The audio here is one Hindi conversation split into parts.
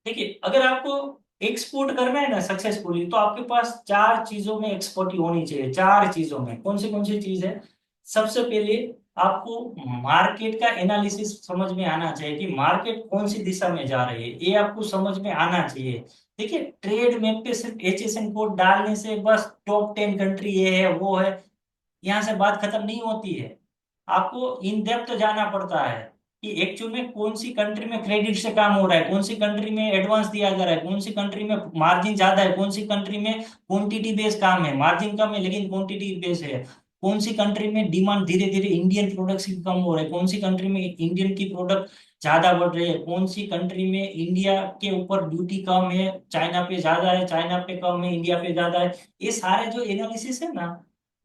देखिए, अगर आपको एक्सपोर्ट करना है ना सक्सेसफुली, तो आपके पास चार चीजों में एक्सपर्टी होनी चाहिए। चार चीजों में कौन सी चीज है? सबसे पहले आपको मार्केट का एनालिसिस समझ में आना चाहिए कि मार्केट कौन सी दिशा में जा रही है, ये आपको समझ में आना चाहिए। देखिए, ट्रेड मैप पे सिर्फ एचएसएन कोड डालने से बस टॉप 10 कंट्री ये है वो है, यहाँ से बात खत्म नहीं होती है। आपको इन डेप्थ जाना पड़ता है कि एक्चुअल में कौन सी कंट्री में क्रेडिट से काम हो रहा है, कौन सी कंट्री में एडवांस दिया जा रहा है, कौन सी कंट्री में मार्जिन ज्यादा है, कौन सी कंट्री में क्वांटिटी बेस्ड काम है, मार्जिन कम है लेकिन क्वांटिटी बेस्ड है, कौन सी कंट्री में डिमांड धीरे धीरे इंडियन प्रोडक्ट्स की कम हो रहा है, कौन सी कंट्री में इंडियन की प्रोडक्ट ज्यादा बढ़ रही है, कौन सी कंट्री में इंडिया के ऊपर ड्यूटी कम है, चाइना पे ज्यादा है, चाइना पे कम है, इंडिया पे ज्यादा है। ये सारे जो एनालिसिस है ना,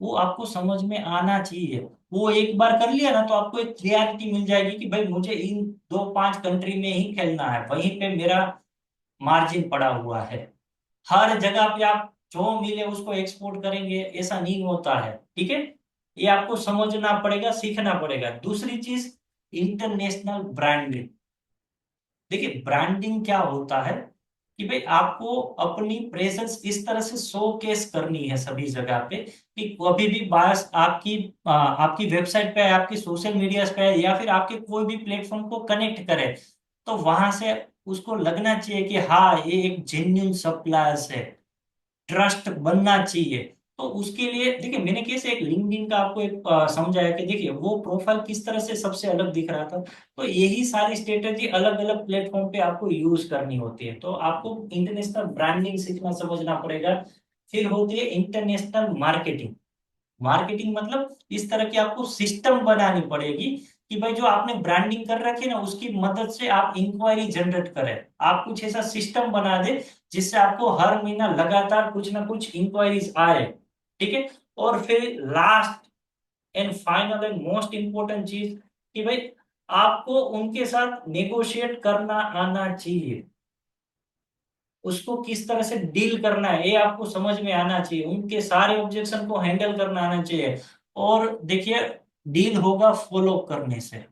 वो आपको समझ में आना चाहिए। वो एक बार कर लिया ना, तो आपको एक क्लियरिटी मिल जाएगी कि भाई मुझे इन दो पांच कंट्री में ही खेलना है, वहीं पे मेरा मार्जिन पड़ा हुआ है। हर जगह पे आप जो मिले उसको एक्सपोर्ट करेंगे, ऐसा नहीं होता है। ठीक है, ये आपको समझना पड़ेगा, सीखना पड़ेगा। दूसरी चीज, इंटरनेशनल ब्रांडिंग। देखिए, ब्रांडिंग क्या होता है कि भाई आपको अपनी प्रेजेंस इस तरह से शोकेस करनी है सभी जगह पे कि कभी भी बायस आपकी वेबसाइट पे है, आपकी सोशल मीडिया पे है, या फिर आपके कोई भी प्लेटफॉर्म को कनेक्ट करे, तो वहां से उसको लगना चाहिए कि हाँ, ये एक जेन्युइन सप्लायर्स है, ट्रस्ट बनना चाहिए। तो उसके लिए देखिए, मैंने कैसे एक लिंक्डइन का आपको एक समझाया कि देखिए वो प्रोफाइल किस तरह से सबसे अलग दिख रहा था। तो यही सारी स्ट्रेटेजी अलग अलग प्लेटफॉर्म पे आपको यूज करनी होती है। तो आपको इंटरनेशनल ब्रांडिंग सीखना समझना पड़ेगा। फिर होती है इंटरनेशनल मार्केटिंग। मार्केटिंग मतलब इस तरह की आपको सिस्टम बनानी पड़ेगी कि भाई जो आपने ब्रांडिंग कर रखी है ना, उसकी मदद से आप इंक्वायरी जनरेट करें। आप कुछ ऐसा सिस्टम बना दे जिससे आपको हर महीना लगातार कुछ ना कुछ इंक्वायरीज आए। ठीक है। और फिर last and final and most important चीज कि भाई आपको उनके साथ नेगोशिएट करना आना चाहिए। उसको किस तरह से डील करना है ये आपको समझ में आना चाहिए, उनके सारे ऑब्जेक्शन को हैंडल करना आना चाहिए। और देखिए, डील होगा फॉलो करने से।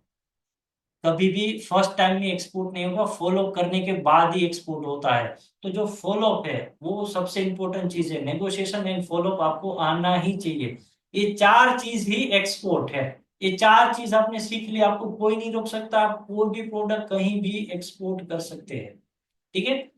कभी भी फर्स्ट टाइम में एक्सपोर्ट नहीं होगा, फॉलो करने के बाद ही एक्सपोर्ट होता है। तो जो फॉलो अप है वो सबसे इंपॉर्टेंट चीज है। नेगोशिएशन एंड फॉलो अप आपको आना ही चाहिए। ये चार चीज ही एक्सपोर्ट है। ये चार चीज आपने सीख लिया, आपको कोई नहीं रोक सकता, आप कोई भी प्रोडक्ट कहीं भी एक्सपोर्ट कर सकते हैं। ठीक है।